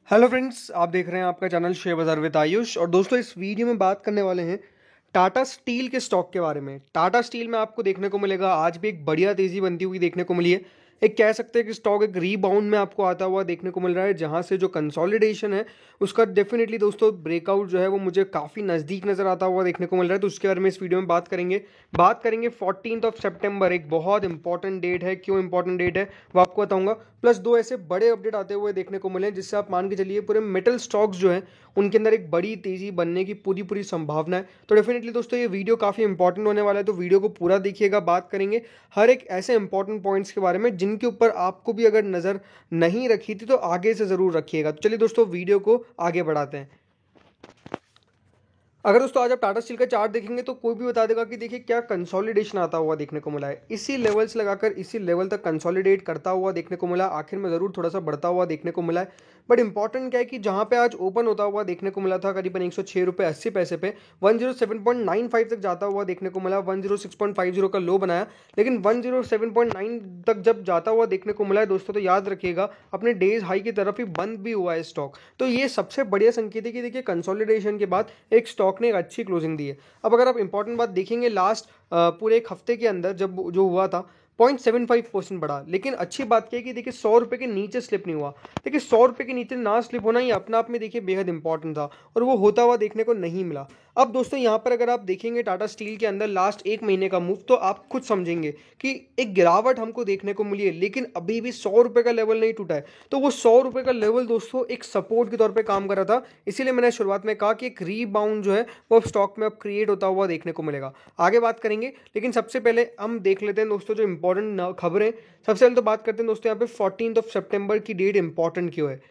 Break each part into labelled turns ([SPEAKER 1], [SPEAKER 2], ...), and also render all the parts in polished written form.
[SPEAKER 1] Hello friends, आप देख रहे हैं आपका चैनल शेयर बाजार विद आयुष। और दोस्तों, इस वीडियो में बात करने वाले हैं टाटा स्टील के स्टॉक के बारे में। टाटा स्टील में आपको देखने को मिलेगा आज भी एक बढ़िया तेजी बनती हुई देखने को मिली है। एक कह सकते हैं कि स्टॉक एक रीबाउंड में आपको आता हुआ देखने को मिल रहा है, जहां से जो कंसोलिडेशन है उसका डेफिनेटली दोस्तों ब्रेकआउट जो है वो मुझे काफ़ी नज़दीक नज़र आता हुआ देखने को मिल रहा है। तो उसके बारे में इस वीडियो में बात करेंगे 14 सितंबर, एक बहुत इंपॉर्टेंट डेट है। क्यों इंपॉर्टेंट डेट है वो आपको बताऊंगा। प्लस दो ऐसे बड़े अपडेट आते हुए देखने को मिले जिससे आप मान के चलिए पूरे मेटल स्टॉक्स जो है उनके अंदर एक बड़ी तेजी बनने की पूरी पूरी संभावना है। तो डेफिनेटली दोस्तों ये वीडियो काफ़ी इंपॉर्टेंट होने वाला है, तो वीडियो को पूरा देखिएगा। बात करेंगे हर एक ऐसे इंपॉर्टेंट पॉइंट्स के बारे में जिनके ऊपर आपको भी अगर नज़र नहीं रखी थी तो आगे से ज़रूर रखिएगा। तो चलिए दोस्तों, वीडियो को आगे बढ़ाते हैं। अगर दोस्तों आज आप टाटा स्टील का चार्ट देखेंगे तो कोई भी बता देगा कि देखिए क्या कंसोलिडेशन आता हुआ देखने को मिला है। इसी लेवल से लगाकर इसी लेवल तक कंसोलिडेट करता हुआ देखने को मिला, आखिर में ज़रूर थोड़ा सा बढ़ता हुआ देखने को मिला है। बट इंपॉर्टेंट क्या है कि जहां पे आज ओपन होता हुआ देखने को मिला था करीबन 106 रुपये 80 पैसे पे 107.95 तक जाता हुआ देखने को मिला। 106.50 का लो बनाया, लेकिन 107.9 तक जब जाता हुआ देखने को मिला है दोस्तों, तो याद रखिएगा अपने डेज हाई की तरफ ही बंद भी हुआ है स्टॉक। तो ये सबसे बढ़िया संकेत है कि देखिए कंसोलिडेशन के बाद एक स्टॉक ने एक अच्छी क्लोजिंग दी है। अब अगर आप इंपॉर्टेंट बात देखेंगे, लास्ट पूरे एक हफ्ते के अंदर जब जो हुआ था 0.75% बढ़ा, लेकिन अच्छी बात क्या है कि देखिए 100 रुपये के नीचे स्लिप नहीं हुआ। देखिए 100 रुपये के नीचे ना स्लिप होना ही अपने आप में देखिए बेहद इंपॉर्टेंट था, और वो होता हुआ देखने को नहीं मिला। अब दोस्तों यहाँ पर अगर आप देखेंगे टाटा स्टील के अंदर लास्ट एक महीने का मूव, तो आप खुद समझेंगे कि एक गिरावट हमको देखने को मिली है, लेकिन अभी भी 100 रुपये का लेवल नहीं टूटा है। तो वो 100 रुपये का लेवल दोस्तों एक सपोर्ट के तौर पर काम कर रहा था। इसीलिए मैंने शुरुआत में कहा कि एक रीबाउंड जो है वो स्टॉक में अब क्रिएट होता हुआ देखने को मिलेगा। आगे बात करेंगे, लेकिन सबसे पहले हम देख लेते हैं दोस्तों जो इंपॉर्टेंट खबरें। सबसे पहले तो बात करते हैं दोस्तों यहाँ पे 14 सितंबर की डेट इंपॉर्टेंट क्यों है।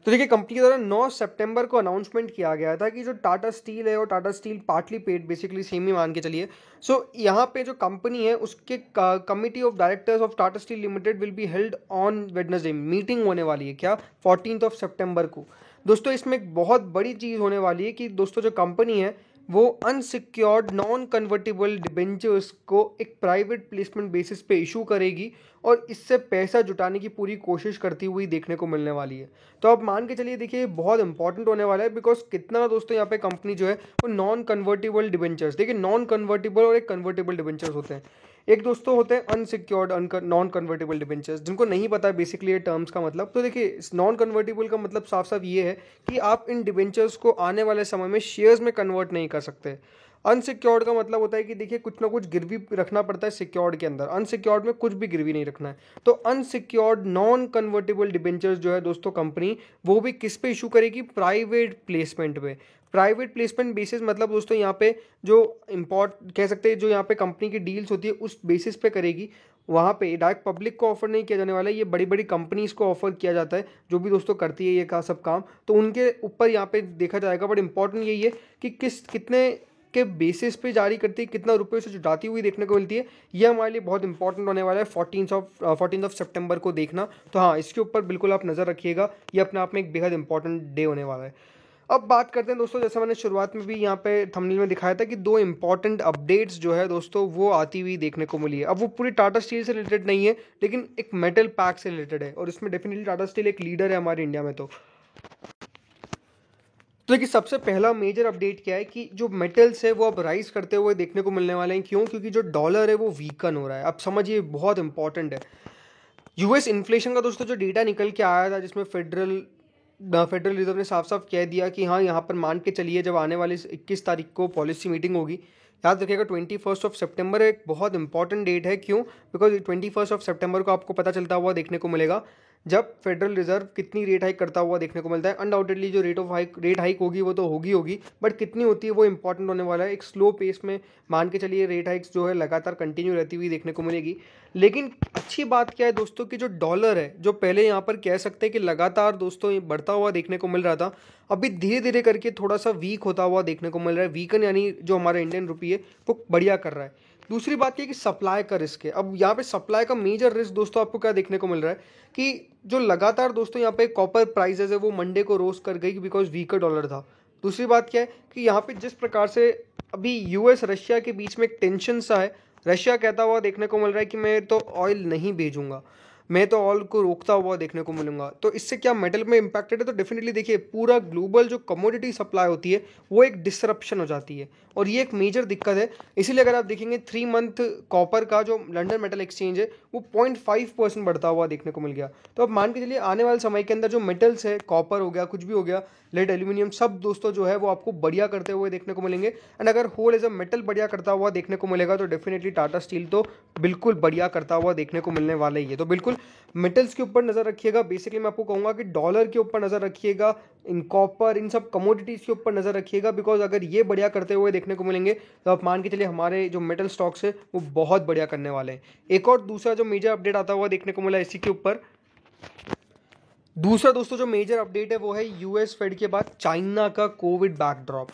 [SPEAKER 1] तो देखिए कंपनी के द्वारा 9 सितंबर को अनाउंसमेंट किया गया था कि जो टाटा स्टील है और Tata Steel partly paid basically same ही मान के चलिए। सो यहाँ पे जो कंपनी है उसके committee of directors of Tata steel limited will be held on Wednesday. Meeting होने वाली है क्या 14 सितंबर को। दोस्तों इसमें एक बहुत बड़ी चीज़ होने वाली है कि दोस्तों जो कंपनी है वो अनसिक्योर्ड नॉन कन्वर्टेबल डिबेंचर्स को एक प्राइवेट प्लेसमेंट बेसिस पे इशू करेगी, और इससे पैसा जुटाने की पूरी कोशिश करती हुई देखने को मिलने वाली है। तो अब मान के चलिए देखिए बहुत इंपॉर्टेंट होने वाला है, बिकॉज कितना दोस्तों यहाँ पे कंपनी जो है वो नॉन कन्वर्टेबल डिबेंचर्स, देखिए नॉन कन्वर्टेबल और एक कन्वर्टेबल डिबेंचर्स होते हैं। एक दोस्तों होते हैं अनसिक्योर्ड नॉन कन्वर्टेबल डिबेंचर्स, जिनको नहीं पता है बेसिकली ये टर्म्स का मतलब। तो देखिए इस नॉन कन्वर्टेबल का मतलब साफ साफ ये है कि आप इन डिबेंचर्स को आने वाले समय में शेयर्स में कन्वर्ट नहीं कर सकते। अनसिक्योर्ड का मतलब होता है कि देखिए कुछ ना कुछ गिरवी रखना पड़ता है सिक्योर्ड के अंदर, अनसिक्योर्ड में कुछ भी गिरवी नहीं रखना है। तो अनसिक्योर्ड नॉन कन्वर्टेबल डिबेंचर्स जो है दोस्तों कंपनी वो भी किस पे इशू करेगी, प्राइवेट प्लेसमेंट पे। प्राइवेट प्लेसमेंट बेसिस मतलब दोस्तों यहाँ पे जो इम्पोर्ट कह सकते हैं जो यहाँ पे कंपनी की डील्स होती है उस बेसिस पे करेगी। वहाँ पे डायरेक्ट पब्लिक को ऑफर नहीं किया जाने वाला है, ये बड़ी बड़ी कंपनीज को ऑफर किया जाता है जो भी दोस्तों करती है ये का सब काम, तो उनके ऊपर यहाँ पे देखा जाएगा। बट इंपॉर्टेंट यही है कि कितने के बेसिस पे जारी करती है, कितना रुपये से जुटाती हुई देखने को मिलती है। ये हमारे लिए बहुत इंपॉर्टेंट होने वाला है 14 सितंबर को देखना। तो हाँ, इसके ऊपर बिल्कुल आप नज़र रखिएगा, ये अपने आप में एक बेहद इंपॉर्टेंट डे होने वाला है। अब बात करते हैं दोस्तों, जैसे मैंने शुरुआत में भी यहाँ पे थंबनेल में दिखाया था कि दो इंपॉर्टेंट अपडेट्स जो है दोस्तों वो आती हुई देखने को मिली है। अब वो पूरी टाटा स्टील से रिलेटेड नहीं है, लेकिन एक मेटल पैक से रिलेटेड है, और इसमें डेफिनेटली टाटा स्टील एक लीडर है हमारे इंडिया में। तो देखिए सबसे पहला मेजर अपडेट क्या है कि जो मेटल्स है वो अब राइज करते हुए देखने को मिलने वाले हैं। क्यों? क्योंकि जो डॉलर है वो वीकन हो रहा है। अब समझिए बहुत इंपॉर्टेंट है। यूएस इन्फ्लेशन का दोस्तों जो डेटा निकल के आया था, जिसमें फेडरल रिजर्व ने साफ साफ कह दिया कि हाँ यहाँ पर मान के चलिए जब आने वाली 21 तारीख को पॉलिसी मीटिंग होगी, याद रखिएगा 21 सितंबर एक बहुत इंपॉर्टेंट डेट है। क्यों? बिकॉज 21 सितंबर को आपको पता चलता हुआ देखने को मिलेगा जब फेडरल रिजर्व कितनी रेट हाइक करता हुआ देखने को मिलता है। अनडाउटेडली जो रेट हाइक होगी वो तो होगी, बट कितनी होती है वो इंपॉर्टेंट होने वाला है। एक स्लो पेस में मान के चलिए रेट हाइक्स जो है लगातार कंटिन्यू रहती हुई देखने को मिलेगी। लेकिन अच्छी बात क्या है दोस्तों कि जो डॉलर है, जो पहले यहाँ पर कह सकते हैं कि लगातार दोस्तों ये बढ़ता हुआ देखने को मिल रहा था, अभी धीरे धीरे करके थोड़ा सा वीक होता हुआ देखने को मिल रहा है। वीकन यानी जो हमारा इंडियन रुपी है वो बढ़िया कर रहा है। दूसरी बात ये कि सप्लाई का रिस्क है। अब यहाँ पे सप्लाई का मेजर रिस्क दोस्तों आपको क्या देखने को मिल रहा है कि जो लगातार दोस्तों यहाँ पे कॉपर प्राइसेस है वो मंडे को रोज कर गई बिकॉज वीकर डॉलर था। दूसरी बात क्या है कि यहाँ पे जिस प्रकार से अभी यूएस रशिया के बीच में एक टेंशन सा है, रशिया कहता हुआ देखने को मिल रहा है कि मैं तो ऑयल नहीं भेजूंगा। मैं तो ऑल को रोकता हुआ देखने को मिलूंगा। तो इससे क्या मेटल में इम्पैक्टेड है? तो डेफिनेटली देखिए पूरा ग्लोबल जो कमोडिटी सप्लाई होती है वो एक डिसरप्शन हो जाती है और ये एक मेजर दिक्कत है। इसीलिए अगर आप देखेंगे 3 मंथ कॉपर का जो लंदन मेटल एक्सचेंज है वो 0.5% बढ़ता हुआ देखने को मिल गया। तो अब मान के चलिए आने वाले समय के अंदर जो मेटल्स है, कॉपर हो गया, कुछ भी हो गया, लेड, एल्यूमिनियम, सब दोस्तों जो है वो आपको बढ़िया करते हुए देखने को मिलेंगे। एंड अगर होल एज अ मेटल बढ़िया करता हुआ देखने को मिलेगा तो डेफिनेटली टाटा स्टील तो बिल्कुल बढ़िया करता हुआ देखने को मिलने वाला ही है। तो बिल्कुल मेटल्स के ऊपर नजर रखिएगा। बेसिकली मैं आपको कहूंगा कि डॉलर के ऊपर नजर रखिएगा, इन कॉपर, इन सब कमोडिटीज के ऊपर नजर रखिएगा, बिकॉज अगर ये बढ़िया करते हुए देखने को मिलेंगे तो आप मान के चलिए हमारे जो मेटल स्टॉक्स है वो बहुत बढ़िया करने वाले हैं। एक और दूसरा जो मेजर अपडेट आता हुआ देखने को मिला इसी के ऊपर, दूसरा दोस्तों जो मेजर अपडेट है वो है यूएस फेड के बाद चाइना का कोविड बैकड्रॉप।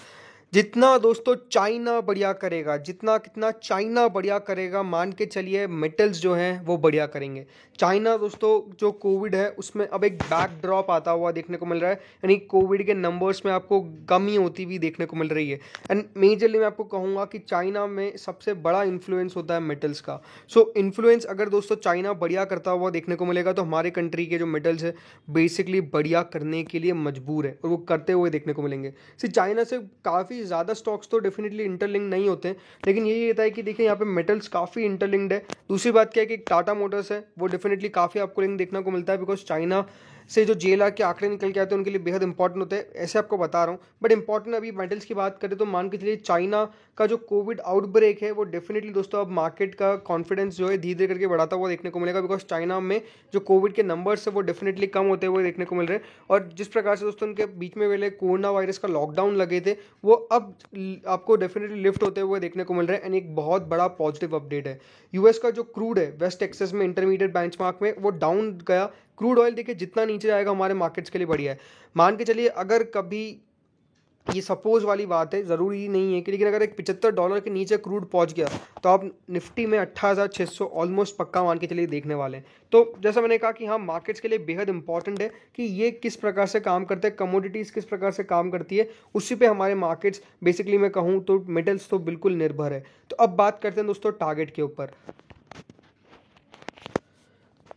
[SPEAKER 1] जितना दोस्तों चाइना बढ़िया करेगा, जितना कितना चाइना बढ़िया करेगा, मान के चलिए मेटल्स जो हैं वो बढ़िया करेंगे। चाइना दोस्तों जो कोविड है उसमें अब एक बैकड्रॉप आता हुआ देखने को मिल रहा है, यानी कोविड के नंबर्स में आपको कमी होती हुई देखने को मिल रही है। एंड मेजरली मैं आपको कहूँगा कि चाइना में सबसे बड़ा इन्फ्लुएंस होता है मेटल्स का। सो इन्फ्लुएंस अगर दोस्तों चाइना बढ़िया करता हुआ देखने को मिलेगा तो हमारे कंट्री के जो मेटल्स है बेसिकली बढ़िया करने के लिए मजबूर है और वो करते हुए देखने को मिलेंगे। सिर्फ चाइना से काफ़ी ज़्यादा स्टॉक्स तो डेफिनेटली इंटरलिंक नहीं होते हैं, लेकिन यही रहता है कि देखिए यहाँ पे मेटल्स काफ़ी इंटरलिंक्ड है। दूसरी बात क्या है कि टाटा मोटर्स है वो डेफिनेटली काफ़ी आपको लिंक देखने को मिलता है, बिकॉज चाइना से जो JLR के आंकड़े निकल के आते हैं उनके लिए बेहद इंपॉर्टेंट होते हैं, ऐसे आपको बता रहा हूँ। बट इंपॉर्टेंट अभी मेटल्स की बात करें तो मान के चलिए चाइना का जो कोविड आउटब्रेक है वो डेफिनेटली दोस्तों अब मार्केट का कॉन्फिडेंस जो है धीरे धीरे करके बढ़ाता हुआ देखने को मिलेगा, बिकॉज चाइना में जो कोविड के नंबर्स है वो डेफिनेटली कम होते हुए देखने को मिल रहे हैं। और जिस प्रकार से दोस्तों उनके बीच में पहले कोरोना वायरस का लॉकडाउन लगे थे वो अब आपको डेफिनेटली लिफ्ट होते हुए देखने को मिल रहे हैं। एंड एक बहुत बड़ा पॉजिटिव अपडेट है, यूएस का जो क्रूड है वेस्ट टेक्सास में इंटरमीडिएट बेंचमार्क में वो डाउन गया। क्रूड ऑयल देखिए जितना नीचे जाएगा हमारे मार्केट्स के लिए बढ़िया है। मान के चलिए अगर कभी, ये सपोज वाली बात है, ज़रूरी नहीं है कि, लेकिन अगर एक $75 के नीचे क्रूड पहुंच गया तो आप निफ्टी में 18,600 ऑलमोस्ट पक्का मान के चलिए देखने वाले हैं। तो जैसा मैंने कहा कि हाँ मार्केट्स के लिए बेहद इंपॉर्टेंट है कि ये किस प्रकार से काम करते हैं, कमोडिटीज़ किस प्रकार से काम करती है, उसी पे हमारे मार्केट्स बेसिकली मैं कहूँ तो मेटल्स तो बिल्कुल निर्भर है। तो अब बात करते हैं दोस्तों टारगेट के ऊपर।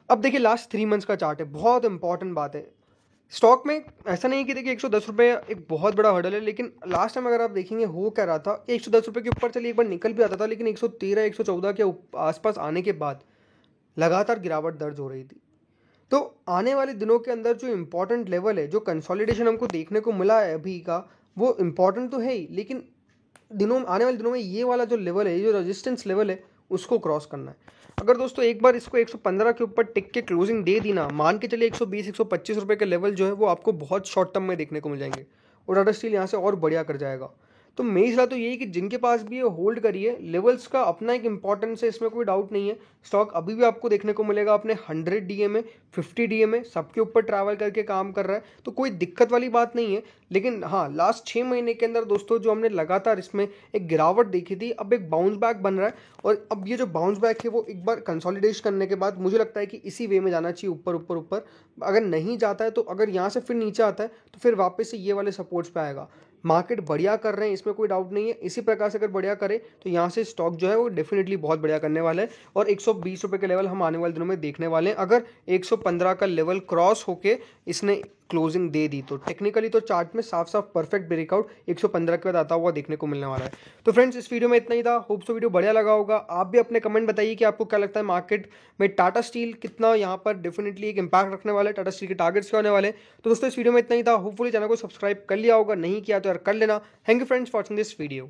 [SPEAKER 1] अब देखिए लास्ट 3 मंथ्स का चार्ट है, बहुत इंपॉर्टेंट बात है। स्टॉक में ऐसा नहीं कि देखिए 110 रुपये एक बहुत बड़ा हर्डल है, लेकिन लास्ट टाइम अगर आप देखेंगे हो क्या रहा था, 110 रुपये के ऊपर चलिए एक बार निकल भी आता था, लेकिन 113 114 के आसपास आने के बाद लगातार गिरावट दर्ज हो रही थी। तो आने वाले दिनों के अंदर जो इंपॉर्टेंट लेवल है, जो कंसोलिडेशन हमको देखने को मिला है अभी का, वो इंपॉर्टेंट तो है ही, लेकिन आने वाले दिनों में ये वाला जो लेवल है, ये जो रेजिस्टेंस लेवल है उसको क्रॉस करना है। अगर दोस्तों एक बार इसको 115 के ऊपर टिक के क्लोजिंग दे दी ना, मान के चलिए 120 125 रुपये के लेवल जो है वो आपको बहुत शॉर्ट टर्म में देखने को मिल जाएंगे और टाटा स्टील यहाँ से और बढ़िया कर जाएगा। तो मेरी सलाह तो यही कि जिनके पास भी ये होल्ड करिए, लेवल्स का अपना एक इंपॉर्टेंस है, इसमें कोई डाउट नहीं है। स्टॉक अभी भी आपको देखने को मिलेगा अपने 100 DA में, 50 DA में, सबके ऊपर ट्रैवल करके काम कर रहा है, तो कोई दिक्कत वाली बात नहीं है। लेकिन हाँ लास्ट 6 महीने के अंदर दोस्तों जो हमने लगातार इसमें एक गिरावट देखी थी, अब एक बाउंस बैक बन रहा है और अब ये जो बाउंस बैक है वो एक बार कंसोलिडेशन करने के बाद मुझे लगता है कि इसी वे में जाना चाहिए, ऊपर ऊपर ऊपर। अगर नहीं जाता है तो अगर यहाँ से फिर नीचे आता है तो फिर वापस से ये वाले सपोर्ट्स पे आएगा। मार्केट बढ़िया कर रहे हैं, इसमें कोई डाउट नहीं है। इसी प्रकार से अगर बढ़िया करे तो यहाँ से स्टॉक जो है वो डेफिनेटली बहुत बढ़िया करने वाला है और 120 रुपये के लेवल हम आने वाले दिनों में देखने वाले हैं। अगर 115 का लेवल क्रॉस होके इसने क्लोजिंग दे दी तो टेक्निकली तो चार्ट में साफ साफ परफेक्ट ब्रेकआउट 115 के बाद आता हुआ देखने को मिलने वाला है। तो फ्रेंड्स इस वीडियो में इतना ही था, होप सो वीडियो बढ़िया लगा होगा। आप भी अपने कमेंट बताइए कि आपको क्या लगता है मार्केट में टाटा स्टील कितना यहाँ पर डेफिनेटली एक इंपैक्ट रखने वाला है, टाटा स्टील के टारगेट्स क्या होने वाले। तो दोस्तों इस वीडियो में इतना ही था, होपफुली चैनल को सब्सक्राइब कर लिया होगा, नहीं किया तो यार कर लेना। Thank you friends for watching this video.